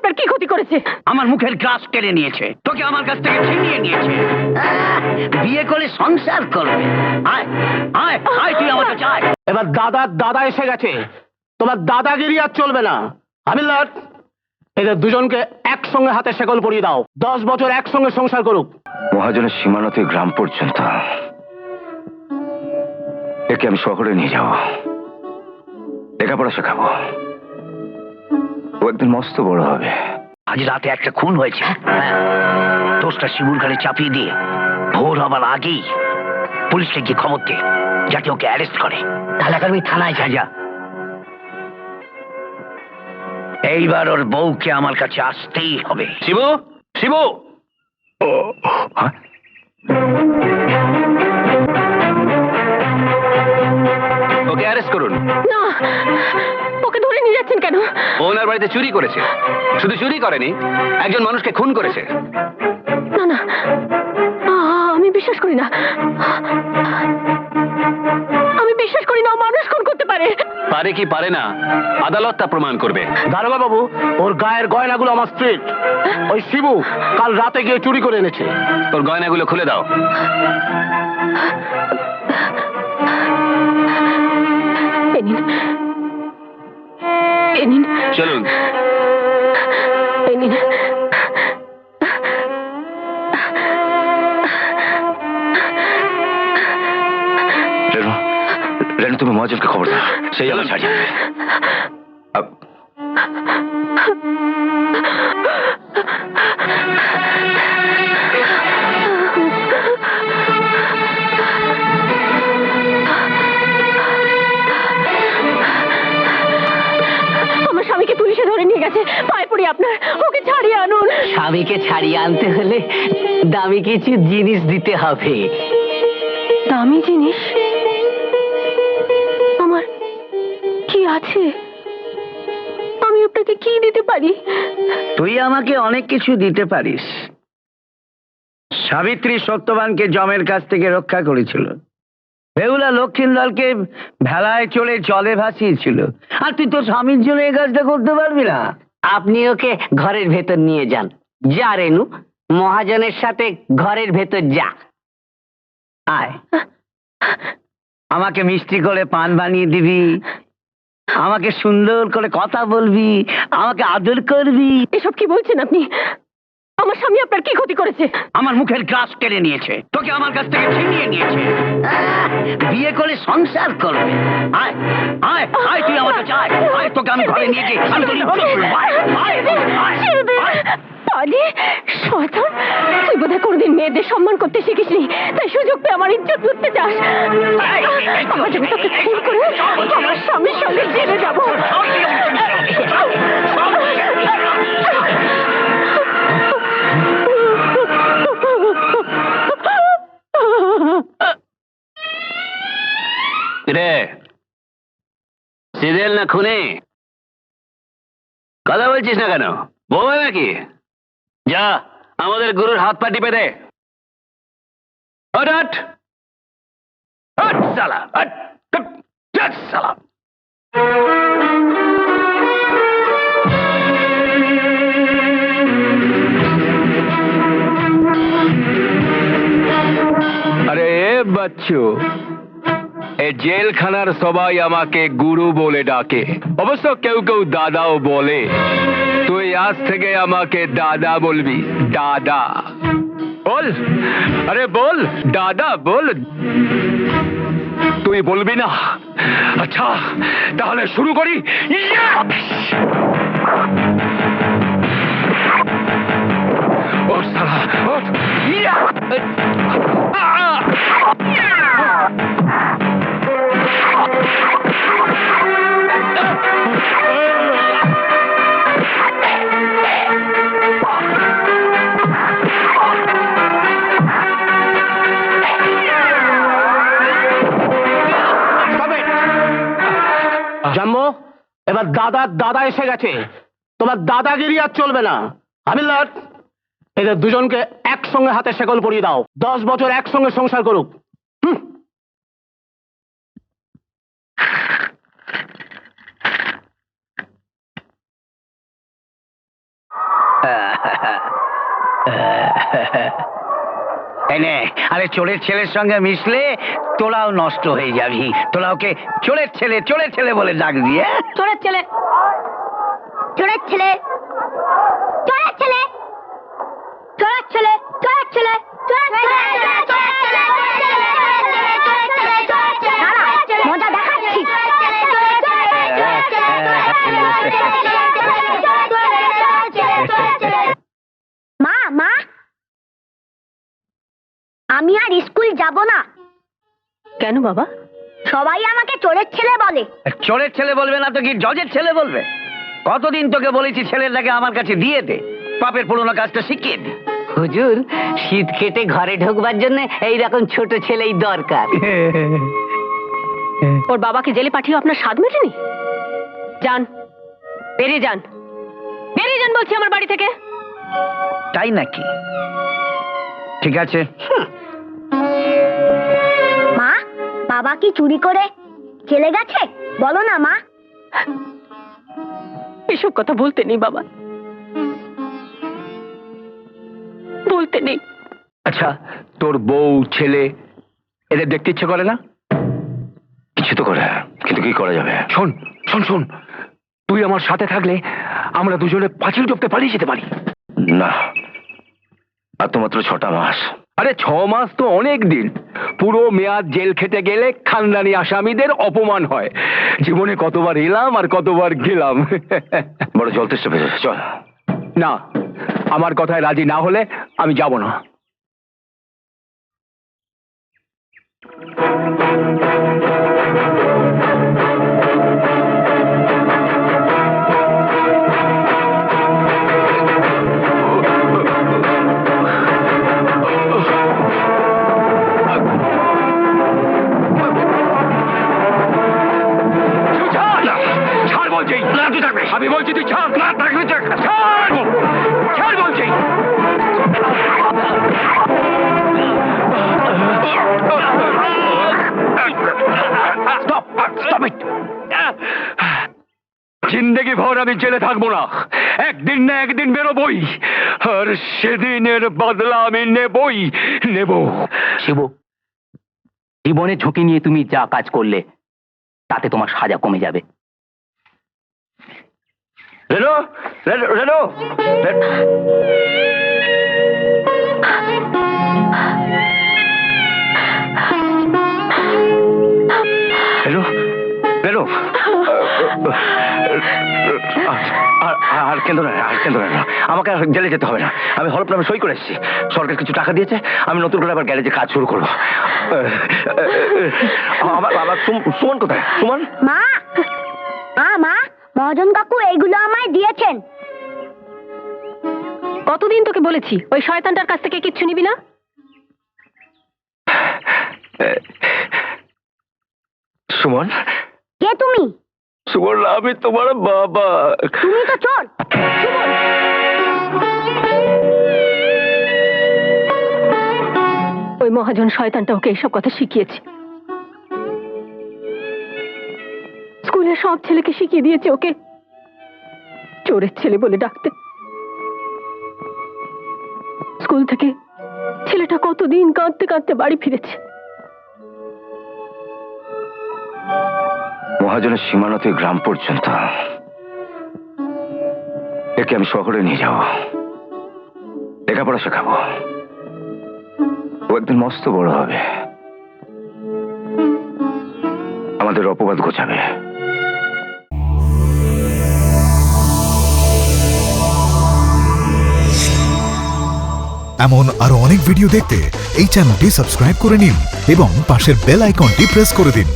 আপনার কি ক্ষতি করেছে? আমার মুখের গ্রাস কেড়ে নিয়েছে, তোকে আমার কাছ থেকে ছিনিয়ে নিয়েছে। বিয়ে করে সংসার করবে। আয় আয় আয়, তুই আমার কাছে আয়। এবার দাদা এসে গেছে, তোমার দাদাগিরি আর চলবে না। হাবিলদার, এদের দুজনকে একসঙ্গে হাতে শেকল পরিয়ে দাও, 10 বছর একসঙ্গে সংসার করুক। মহাজনের সীমানা থেকে গ্রাম পর্যন্ত একে আমি শহরে নিয়ে যাব, লেখাপড়া শেখাবো, ও একদিন মস্ত বড় হবে। আজ রাতে একটা খুন হয়েছে, দোষটা শিবুর ঘাড়ে চাপিয়ে দিয়ে ভোর হবার আগেই পুলিশকে গিয়ে খবর দে, যাতে ওকে অ্যারেস্ট করে। তাহলে আমি থানায় যা। এইবার ওর বউকে আমার কাছে আসতেই হবে। শিবু, শিবু, ওকে অ্যারেস্ট করুন। না, ওকে ধরে নিয়ে যাচ্ছেন কেন? ওনার বাড়িতে চুরি করেছে, শুধু চুরি করেনি, একজন মানুষকে খুন করেছে। না না, আমি বিশ্বাস করি না। আমি বিশ্বাস করি না ও মানুষ খুন করতে পারে। পারে কি পারে না, আদালত তা প্রমাণ করবে। দারোগা বাবু, ওর গায়ের গয়নাগুলো আমার স্ত্রীর। ওই শিবু কাল রাতে গিয়ে চুরি করে এনেছে। তোর গয়নাগুলো খুলে দাও। এ নিন, চলুন। এ নিন। রেনু, তুমি মহাজনকে খবর দাও, সেই আমার ছাড় যাবে। আমার স্বামীকে পুলিশে ধরে নিয়ে গেছে, পায়ে পড়ি আপনার, ওকে ছাড়িয়ে আনুন। স্বামীকে ছাড়িয়ে আনতে হলে দামি কিছু জিনিস দিতে হবে। দামি জিনিস? আমার কি আছে? আমি আপনাকে কি দিতে পারি? তুই আমাকে অনেক কিছু দিতে পারিস। সাবিত্রী সত্যবানকে যমের কাছ থেকে রক্ষা করেছিল, বেহুলা লক্ষ্মীন্দরকে ভেলায় চড়ে জলে ভাসিয়েছিল, আর তুই তোর স্বামীর জন্য এই কাজটা করতে পারবি না? আপনি ওকে ঘরের ভেতর নিয়ে যান। যা রেনু, মহাজনের সাথে ঘরের ভেতর যা। আয়, আমাকে মিষ্টি করে পান বানিয়ে দিবি, আমাকে সুন্দর করে কথা বলবি, আমাকে আদর করবি। এসব কি বলছেন আপনি? আমার স্বামী আপনার কি ক্ষতি করেছে? আমার মুখের গ্রাস কেড়ে নিয়েছে, তোকে আমার কাছ থেকে ছিনিয়ে নিয়েছে। বিয়ে করে সংসার করবে। আয় আয় আয়, তুই আমার কাছে আয়। আয়, তোকে আমি ঘরে নিয়ে গিয়ে পাজি শয়তান, তুই বোধহয় কোনদিন মেয়েদের সম্মান করতে শিখিসনি, তাই সুযোগ পেয়ে আমার ইজ্জত লুটতে চাস। আমার যদি তোকে খুন করে আমার স্বামীর সঙ্গে জেলে যাবো। রে সিরিয়াল না খুনে? কথা বলছিস না কেন? বউ নাকি? যা আমাদের গুরুর হাত পা টিপে দে। হট হট হট সালা, হট হট সালা। আরে বাচ্চু, এই জেলখানার সবাই আমাকে গুরু বলে ডাকে, অবশ্য কেউ কেউ দাদাও বলে। তুই আজ থেকে আমাকে দাদা বলবি, দাদা। বল, আরে বল দাদা, বল। তুই বলবি না? আচ্ছা তাহলে শুরু করি। ওঠ সালা, ওঠ। জাম্বো, এবার দাদা এসে গেছে, তোমার দাদাগিরি আর চলবে না। হাবিলদার, এদের দুজনকে একসঙ্গে হাতে শেকল পরিয়ে দাও, 10 বছর একসঙ্গে সংসার করুক। এনে আরে চোরের ছেলের সঙ্গে মিশলে তোরাও নষ্ট হয়ে যাবি। তোরা ওকে চোরের ছেলে বলে ডাক দিয়ে। চোরের ছেলে, চোরের ছেলে, চোরের ছেলে, চোরের ছেলে, চোরের ছেলে, মজা দেখাচ্ছি। মা মা, আমি আর স্কুল যাব না। কেন বাবা? সবাই আমাকে চোরের ছেলে বলে। চোরের ছেলে বলবে না তো কি জজের ছেলে বলবে? কতদিন তোকে বলেছি ছেলেটাকে আমার কাছে দিয়ে দে, পাপের পুরোনো কাজটা শিখিয়ে দে। হুজুর, শীত কেটে ঘরে ঢোকবার জন্য এইরকম ছোট ছেলেই দরকার। ওর বাবাকে জেলে পাঠিয়ে আপনার স্বাদ মেটেনি? যান, বেরিয়ে যান, বেরিয়ে যান বলছি আমার বাড়ি থেকে। তাই নাকি? ঠিক আছে। মা, বাবা কি চুরি করে চলে গেছে? বলো না মা। এসব কথা বলতে নেই বাবা, বলতে নেই। আচ্ছা, তোর বউ ছেলে এদের দেখতে ইচ্ছে করে না? কিছু তো করে, কিন্তু কি করা যাবে? শোন শোন শোন, তুই আমার সাথে থাকলে আমরা দুজনে পাঁচিল টপকে পালিয়ে যেতে পারি। না, আর তো মাত্র 6টা মাস। আরে 6 মাস তো অনেক দিন। পুরো মেয়াদ জেল খেটে গেলে খানদানি আসামিদের অপমান হয়। জীবনে কতবার এলাম আর কতবার গেলাম। বড় জল তেষ্টা পেয়েছে, চল। না, আমার কথায় রাজি না হলে আমি যাব না। আমি বলছি তুই ছাড়, না থাকলে ছাড়, ছাড় বলছি। জিন্দেগি ভর আমি জেলে থাকবো না, একদিন না একদিন বেরোবই, আর সেদিনের বদলা আমি নেবই নেব। শিবু, জীবনে ঝুঁকি নিয়ে তুমি যা কাজ করলে তাতে তোমার সাজা কমে যাবে। রেনো, রেনো, রেনো, রেনু, রেনু, আর কেন্দ্র না, আর কেন্দ্র না, আমাকে আর জেলে যেতে হবে না। আমি হলফনামে সই করে এসেছি, সরকার কিছু টাকা দিয়েছে, আমি নতুন করে আবার গ্যারেজে কাজ শুরু করবো। আমার সুমন কোথায়? সুমন? মা, মা, মহাজন কাকু এইগুলো আমায় দিয়েছেন। কতদিন তোকে বলেছি ওই শয়তানটার কাছ থেকে কিচ্ছু নিবি না? সুমন? কে তুমি? সুমন, আমি তোমার বাবা। তুমি তো চোর। ওই মহাজন শয়তানটা ওকে এইসব কথা শিখিয়েছে। স্কুলের সব ছেলেকে শিখিয়ে দিয়েছে ওকে চোরের ছেলে বলে ডাকতে। স্কুল থেকে ছেলেটা কতদিন কাঁদতে কাঁদতে বাড়ি ফিরেছে। মহাজনের সীমানাতে গ্রাম পর্যন্ত। একে আমি শহরে নিয়ে যাব, লেখাপড়া শেখাবো। ও একদিন মস্ত বড় হবে, আমাদের অপবাদ ঘোচাবে। এমন আরো অনেক ভিডিও দেখতে এই চ্যানেলটি সাবস্ক্রাইব করে নিন এবং পাশের বেল আইকনটি প্রেস করে দিন।